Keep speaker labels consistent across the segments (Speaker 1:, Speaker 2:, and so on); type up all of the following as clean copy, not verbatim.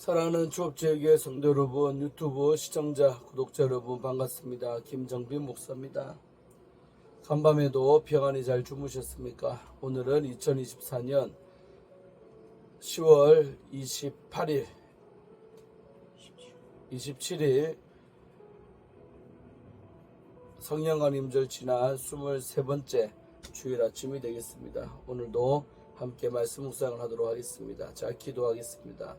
Speaker 1: 사랑하는 추업제일교회 성도 여러분, 유튜브 시청자, 구독자 여러분 반갑습니다. 김정빈 목사입니다. 간밤에도 평안히 잘 주무셨습니까? 오늘은 2024년 10월 27일 성령관 임절 지난 23번째 주일 아침이 되겠습니다. 오늘도 함께 말씀 묵상을 하도록 하겠습니다. 자, 기도하겠습니다.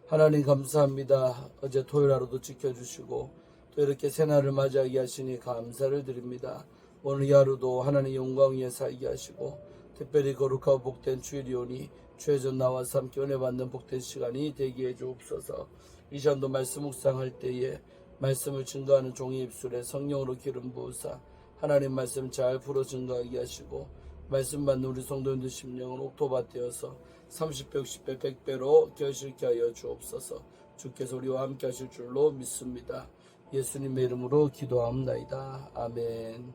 Speaker 1: 하나님 감사합니다. 어제 토요일 하루도 지켜주시고 또 이렇게 새날을 맞이하게 하시니 감사를 드립니다. 오늘 이 하루도 하나님 영광 위에 살게 하시고 특별히 거룩하고 복된 주일이오니 주의전 나와서 함께 은혜 받는 복된 시간이 되게 해 주옵소서. 이 시간도 말씀 묵상할 때에 말씀을 증거하는 종의 입술에 성령으로 기름 부으사 하나님 말씀 잘 풀어 증거하게 하시고 말씀 받는 우리 성도님들 심령은 옥토밭 되어서 30배, 60배, 100배로 결실케 하여 주옵소서. 주께서 우리와 함께 하실 줄로 믿습니다. 예수님의 이름으로 기도합나이다. 아멘.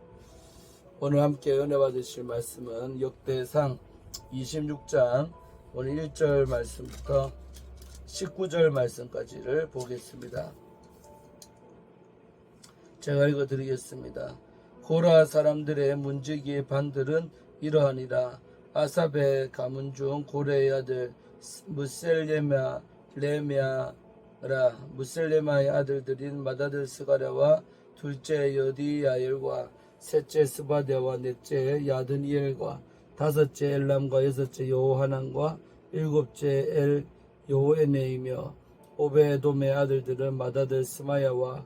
Speaker 1: 오늘 함께 은혜 받으실 말씀은 역대상 26장 오늘 1절 말씀부터 19절 말씀까지를 보겠습니다. 제가 읽어드리겠습니다. 고라 사람들의 문지기의 반들은 이러하니라. 아삽의 가문 중 고레의 아들 무셀레마라 무셀레마의 아들들인 마다들 스가랴와 둘째 여디야엘과 셋째 스바데와 넷째 야드니엘과 다섯째 엘람과 여섯째 여호하난과 일곱째 엘 요에네이며 오베돔의 아들들은 마다들 스마야와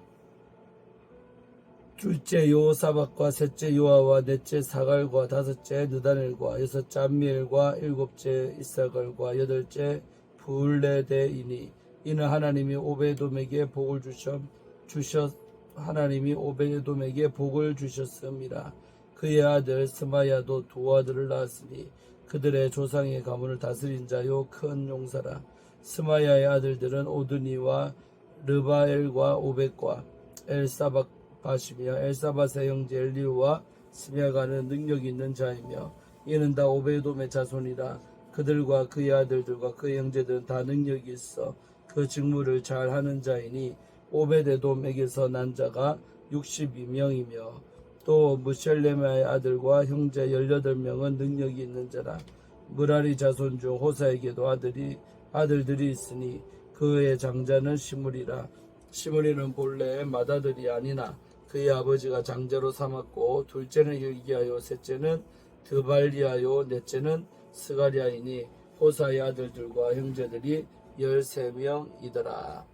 Speaker 1: 둘째 요사박과 셋째 요아와 넷째 사갈과 다섯째 느다넬과 여섯째 암미엘과 일곱째 이사갈과 여덟째 불레데이니 이는 하나님이 오베돔에게 복을 주셨음이라. 그의 아들 스마야도 두 아들을 낳았으니 그들의 조상의 가문을 다스린 자요 큰 용사라. 스마야의 아들들은 오드니와 르바엘과 오벳과 엘사박 바시며 엘사바의 형제 엘리우와 스미아가는 능력 있는 자이며 이는 다 오베돔의 자손이라. 그들과 그의 아들들과 그의 형제들은 다 능력이 있어 그 직무를 잘 하는 자이니 오베데돔에게서 난 자가 62명이며 또 무셀레마의 아들과 형제 18명은 능력이 있는 자라. 무라리 자손 중 호사에게도 아들들이 있으니 그의 장자는 시므리라. 시므리는 본래 맏아들이 아니나 그의 아버지가 장자로 삼았고 둘째는 hil기야요 셋째는 드발리야요 넷째는 스가랴이니 호사의 아들들과 형제들이 13명이더라.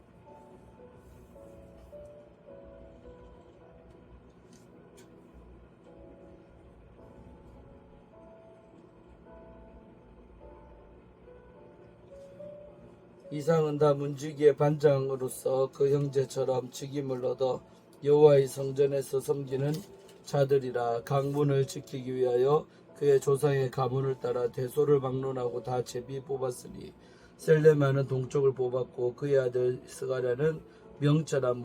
Speaker 1: 이상은 다 문지기의 반장으로서 그 형제처럼 직임을 얻어 여호와의 성전에서 섬기는 자들이라. 강문을 지키기 위하여 그의 조상의 가문을 따라 대소를 막론하고 다 제비 뽑았으니 셀레마는 동쪽을 뽑았고 그의 아들 스가랴는 명철한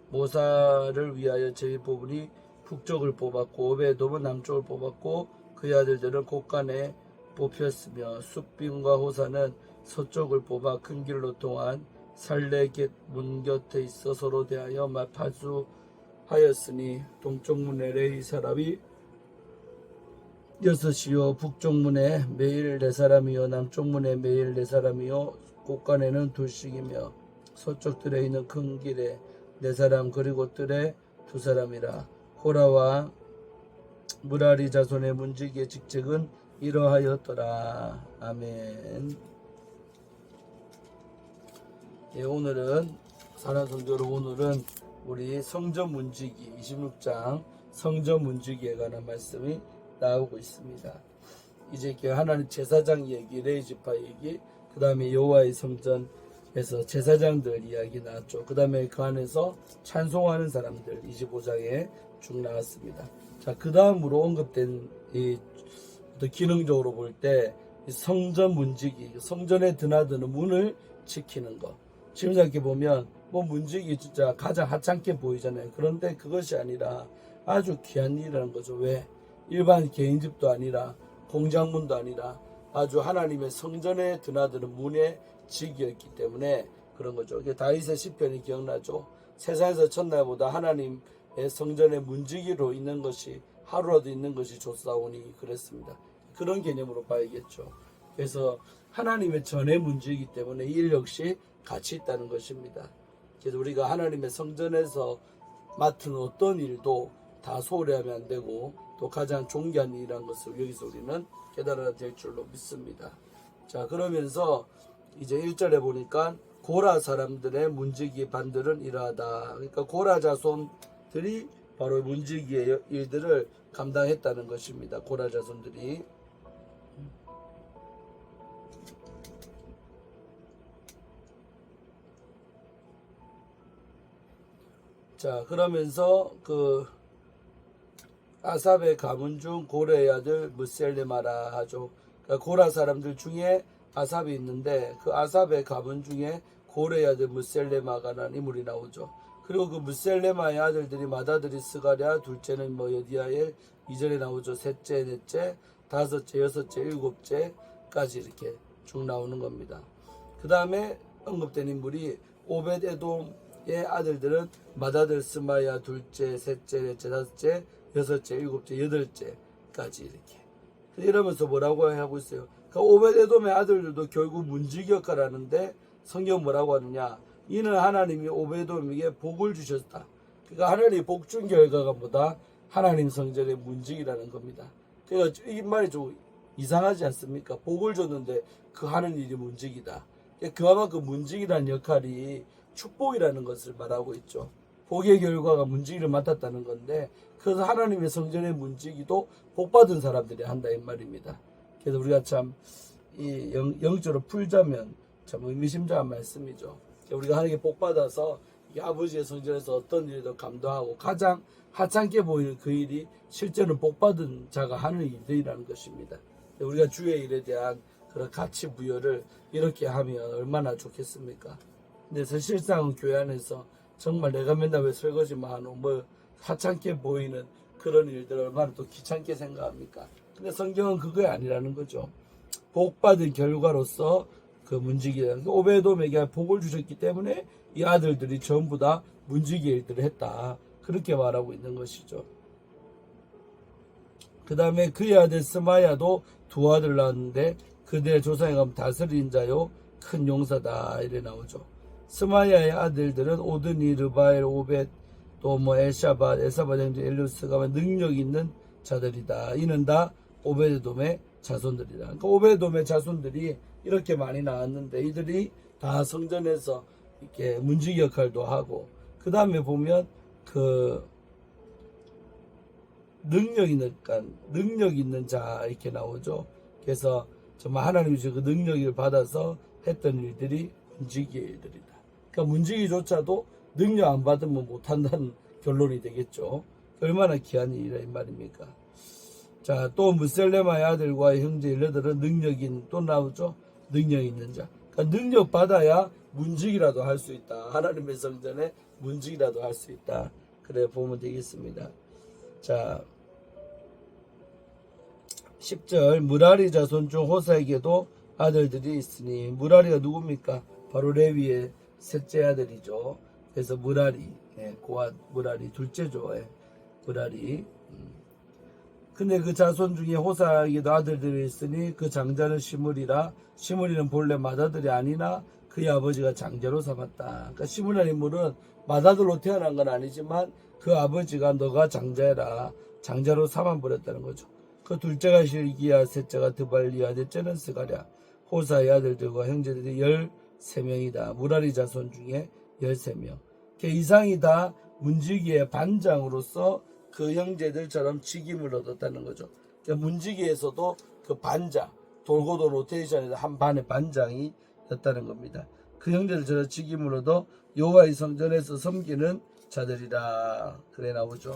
Speaker 1: 모사를 위하여 제비 뽑으니 북쪽을 뽑았고 오베돔은 남쪽을 뽑았고 그의 아들들은 곳간에 뽑혔으며 숫빔과 호사는 서쪽을 뽑아 큰 길로 통한 살레겟 문 곁에 있어 서로 대하여 파수하였으니 동쪽 문에 레위 사람이 6이요 북쪽 문에 매일 4사람이요 남쪽 문에 매일 4사람이요 곳간에는 2씩이며 서쪽 뜰에 있는 큰 길에 4사람 그리고 뜰에 2사람이라. 고라와 무라리 자손의 문지기의 직책은 이러하였더라. 아멘. 예, 오늘은 사랑하는 성도 여러분, 오늘은 우리 성전 문지기 26장 성전 문지기에 관한 말씀이 나오고 있습니다. 이제 하나님 제사장 얘기, 레위지파 얘기, 그 다음에 여호와의 성전에서 제사장들 이야기 나왔죠. 그 다음에 그 안에서 찬송하는 사람들 25장에 쭉 나왔습니다. 자, 그 다음으로 언급된 이 기능적으로 볼 때 성전 문지기, 성전에 드나드는 문을 지키는 것. 지금 생각해보면 문지기 진짜 가장 하찮게 보이잖아요. 그런데 그것이 아니라 아주 귀한 일이라는 거죠. 왜? 일반 개인집도 아니라 공장문도 아니라 아주 하나님의 성전에 드나드는 문의 직이었기 때문에 그런 거죠. 이게 다윗의 시편이 기억나죠. 세상에서 첫날보다 하나님의 성전의 문지기로 있는 것이 하루라도 있는 것이 좋사오니 그랬습니다. 그런 개념으로 봐야겠죠. 그래서 하나님의 전의 문지이기 때문에 이 일 역시 가치 있다는 것입니다. 그래서 우리가 하나님의 성전에서 맡은 어떤 일도 다 소홀히 하면 안 되고 또 가장 존귀한 일이라는 것을 여기서 우리는 깨달아야 될 줄로 믿습니다. 자, 그러면서 이제 1절에 보니까 고라 사람들의 문지기 반들은 이러하다. 그러니까 고라 자손들이 바로 문지기의 일들을 감당했다는 것입니다. 고라 자손들이. 자, 그러면서 그 아삽의 가문 중 고레의 아들 무셀레마라 하죠. 그러니까 고라 사람들 중에 아삽이 있는데 그 아삽의 가문 중에 고레의 아들 무셀레마가라는 인물이 나오죠. 그리고 그 무셀레마의 아들들이 맏아들이 스가랴, 둘째는 뭐 여디아엘, 2절에 나오죠. 셋째, 넷째, 다섯째, 여섯째, 일곱째까지 이렇게 쭉 나오는 겁니다. 그 다음에 언급된 인물이 오벳 에돔의 아들들은 맏아들 스마야, 둘째, 셋째, 넷째, 다섯째, 여섯째, 일곱째, 여덟째까지 이렇게. 이러면서 뭐라고 하고 있어요. 그러니까 오벳 에돔의 아들들도 결국 문지기 역할을 하는데 성경 뭐라고 하느냐. 이는 하나님이 오벳 에돔에게 복을 주셨다. 그러니까 하나님이 복 준 결과가 뭐다? 하나님 성전의 문지기라는 겁니다. 그러니까 이 말이 좀 이상하지 않습니까? 복을 줬는데 그 하는 일이 문지기다. 그만큼 문지기라는 역할이 축복이라는 것을 말하고 있죠. 복의 결과가 문지기를 맡았다는 건데 그래서 하나님의 성전의 문지기도 복받은 사람들이 한다 이 말입니다. 그래서 우리가 참 이 영적으로 풀자면 참 의미심장한 말씀이죠. 우리가 하나님께 복받아서 이 아버지의 성전에서 어떤 일도 감당하고 가장 하찮게 보이는 그 일이 실제로 복받은 자가 하는 일들이라는 것입니다. 우리가 주의 일에 대한 그런 가치 부여를 이렇게 하면 얼마나 좋겠습니까? 근데 사실상 교회 안에서 정말 내가 맨날 왜 설거지만 하노 뭐 하찮게 보이는 그런 일들을 얼마나 또 귀찮게 생각합니까? 근데 성경은 그게 아니라는 거죠. 복받은 결과로서 그 문지기라는 오베돔에게 복을 주셨기 때문에 이 아들들이 전부 다 문지기 일들을 했다. 그렇게 말하고 있는 것이죠. 그 다음에 그의 아들 스마야도 두 아들 낳았는데 그들의 조상에 가면 다스린 자요 큰 용사다 이래 나오죠. 스마야의 아들들은 오드니, 르바엘, 오벳, 또 뭐 엘샤밧, 엘사밧 형제 엘루스가 능력 있는 자들이다. 이는 다 오베드돔의 자손들이다. 그러니까 오베드돔의 자손들이 이렇게 많이 나왔는데 이들이 다 성전에서 이렇게 문지기 역할도 하고 그 다음에 보면 그 능력 있는 자 이렇게 나오죠. 그래서 정말 하나님이 그 능력을 받아서 했던 일들이 문지기의 일들이다. 그러니까 문지기조차도 능력 안 받으면 못한다는 결론이 되겠죠. 얼마나 귀한 일이라 이 말입니까? 자, 또 무셀레마의 아들과 형제 일러들은 능력인 또 나오죠. 능력 있는 자. 그러니까 능력 받아야 문지기라도 할 수 있다. 하나님의 성전에 문지기라도 할 수 있다. 그래 보면 되겠습니다. 자, 10절 무라리 자손 중 호사에게도 아들들이 있으니 무라리가 누굽니까? 바로 레위의 셋째 아들이죠. 그래서 무라리, 고앗 무라리 둘째죠. 무라리. 근데 그 자손 중에 호사에게도 아들들이 있으니 그 장자는 시므리라. 시므리는 본래 맏아들이 아니나 그의 아버지가 장자로 삼았다. 그러니까 시므리라는 인물은 맏아들로 태어난 건 아니지만 그 아버지가 너가 장자라 장자로 삼아버렸다는 거죠. 그 둘째가 실기야, 셋째가 드발리야, 넷째는 스가랴. 호사의 아들들과 형제들이 13명이다. 무라리 자손 중에 13명. 그 이상이 다 문지기의 반장으로서 그 형제들처럼 직임을 얻었다는 거죠. 그러니까 문지기에서도 그 반장, 돌고도 로테이션에서 한 반의 반장이 였다는 겁니다. 그 형제들처럼 직임을 얻어 여호와의 성전에서 섬기는 자들이라 그래 나오죠.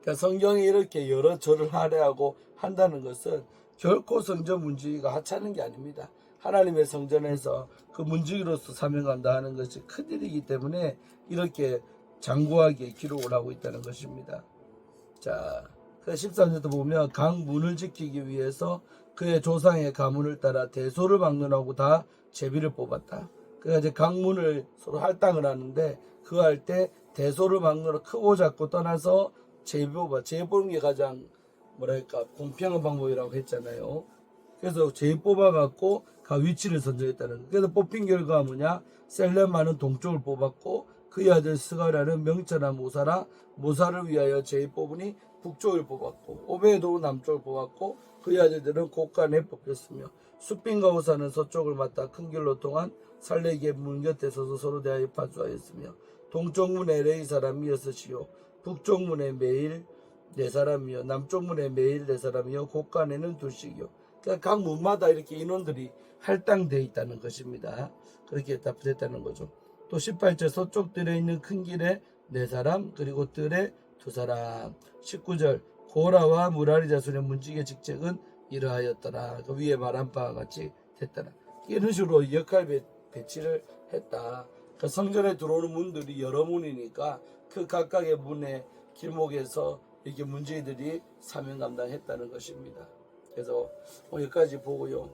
Speaker 1: 그러니까 성경이 이렇게 여러 절을 할애하고 한다는 것은 결코 성전 문지기가 하찮은 게 아닙니다. 하나님의 성전에서 그 문지기로서 사명한다 하는 것이 큰일이기 때문에 이렇게 장구하게 기록을 하고 있다는 것입니다. 자, 그 13절도 보면 각 문을 지키기 위해서 그의 조상의 가문을 따라 대소를 막론하고 다 제비를 뽑았다. 그가 이제 강문을 서로 할당을 하는데 그 할 때 대소를 막론하고 크고 작고 떠나서 제비 뽑아. 제비 뽑는 게 가장 뭐랄까 공평한 방법이라고 했잖아요. 그래서 제비 뽑아갖고 그 위치를 선정했다는 거예요. 그래서 뽑힌 결과가 뭐냐? 셀레마는 동쪽을 뽑았고 그의 아들 스가랴는 명차나 모사를 위하여 제비 뽑으니 북쪽을 뽑았고 오베도 남쪽을 뽑았고 그의 아들들은 곡간에 뽑혔으며 숫빈과 호사는 서쪽을 맡아 큰 길로 통한 살레기의 문 곁에 서서 서로 대하여 파수하였으며 동쪽 문에 레이 사람이 6이요 북쪽 문에 매일 4사람이요 남쪽 문에 매일 4사람이요 곡간에는 2씩이요. 그러니까 각 문마다 이렇게 인원들이 할당되어 있다는 것입니다. 그렇게 답했다는 거죠. 또 18절 서쪽 뜰에 있는 큰 길에 4사람 그리고 뜰에 2사람. 19절 고라와 무라리 자손의 문지기의 직책은 이러하였더라. 그 위에 말한 바와 같이 됐더라. 이런 식으로 역할 배치를 했다. 그 성전에 들어오는 문들이 여러 문이니까 그 각각의 문의 길목에서 이렇게 문지기들이 사명 감당했다는 것입니다. 그래서 여기까지 보고요.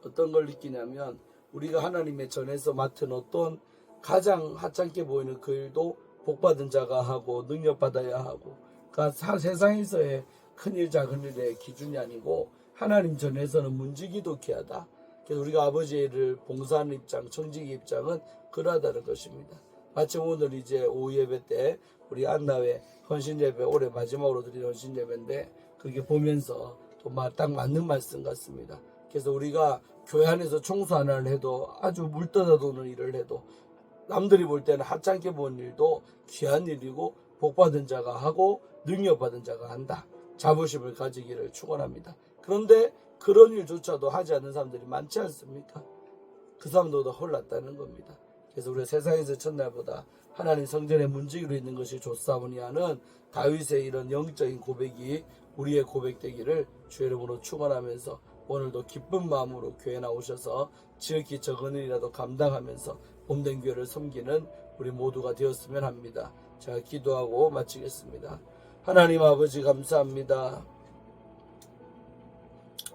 Speaker 1: 어떤 걸 느끼냐면 우리가 하나님의 전에서 맡은 어떤 가장 하찮게 보이는 그 일도 복받은 자가 하고 능력받아야 하고 그러니까 세상에서의 큰일 작은 일의 기준이 아니고 하나님 전에서는 문지기도 귀하다. 그래서 우리가 아버지를 봉사하는 입장, 청지기 입장은 그러하다는 것입니다. 마침 오늘 이제 오후 예배 때 우리 안나회 헌신 예배 올해 마지막으로 드린 헌신 예배인데 그렇게 보면서 또 딱 맞는 말씀 같습니다. 그래서 우리가 교회 안에서 청소 하나를 해도 아주 물떠다 도는 일을 해도 남들이 볼 때는 하찮게 본 일도 귀한 일이고 복받은 자가 하고 능력받은 자가 한다. 자부심을 가지기를 축원합니다. 그런데 그런 일조차도 하지 않는 사람들이 많지 않습니까? 그 사람들보다 홀랐다는 겁니다. 그래서 우리가 세상에서 첫날보다 하나님 성전의 문지기로 있는 것이 좋사오니 하는 다윗의 이런 영적인 고백이 우리의 고백되기를 주의 이름으로 축원하면서 오늘도 기쁜 마음으로 교회 나오셔서 지극히 적은 일이라도 감당하면서 몸된 교회를 섬기는 우리 모두가 되었으면 합니다. 제가 기도하고 마치겠습니다. 하나님 아버지 감사합니다.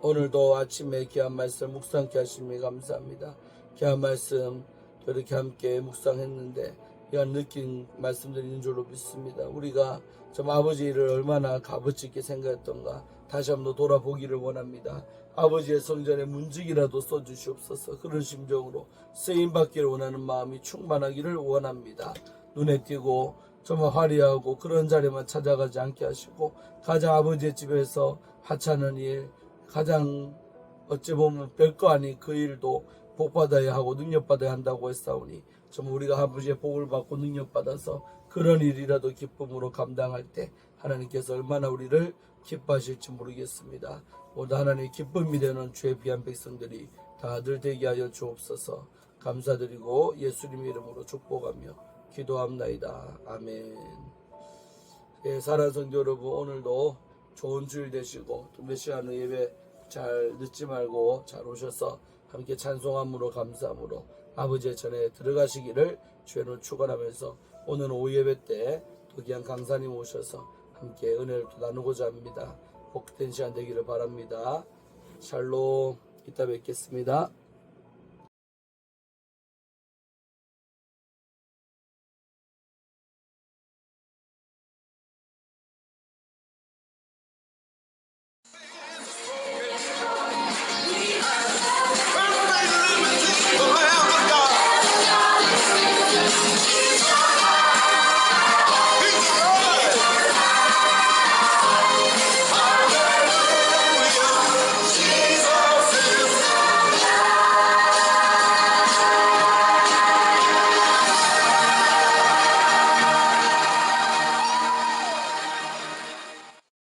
Speaker 1: 오늘도 아침에 귀한 말씀 묵상케 하시니 감사합니다. 귀한 말씀 이렇게 함께 묵상했는데 이한 느낀 말씀들이 있는 줄로 믿습니다. 우리가 좀 아버지 일을 얼마나 값어치 있게 생각했던가 다시 한번 돌아보기를 원합니다. 아버지의 성전에 문지기라도 써주시옵소서. 그런 심정으로 쓰임받기를 원하는 마음이 충만하기를 원합니다. 눈에 띄고 정말 화려하고 그런 자리만 찾아가지 않게 하시고 가장 아버지의 집에서 하찮은 일 가장 어찌 보면 별거 아닌 그 일도 복받아야 하고 능력받아야 한다고 했사오니 정말 우리가 아버지의 복을 받고 능력받아서 그런 일이라도 기쁨으로 감당할 때 하나님께서 얼마나 우리를 기뻐하실지 모르겠습니다. 오늘 하나님의 기쁨이 되는 주의 귀한 백성들이 다들 되게 하여 주옵소서. 감사드리고 예수님 이름으로 축복하며 기도합나이다. 아멘. 예, 사랑하는 성도 여러분, 오늘도 좋은 주일 되시고 또 몇 시간 후 예배 잘 늦지 말고 잘 오셔서 함께 찬송함으로 감사함으로 아버지의 전에 들어가시기를 주의로 축원하면서 오늘 오후 예배 때 또 귀한 강사님 오셔서 함께 은혜를 또 나누고자 합니다. 복된 시간 되기를 바랍니다. 샬롬. 이따 뵙겠습니다.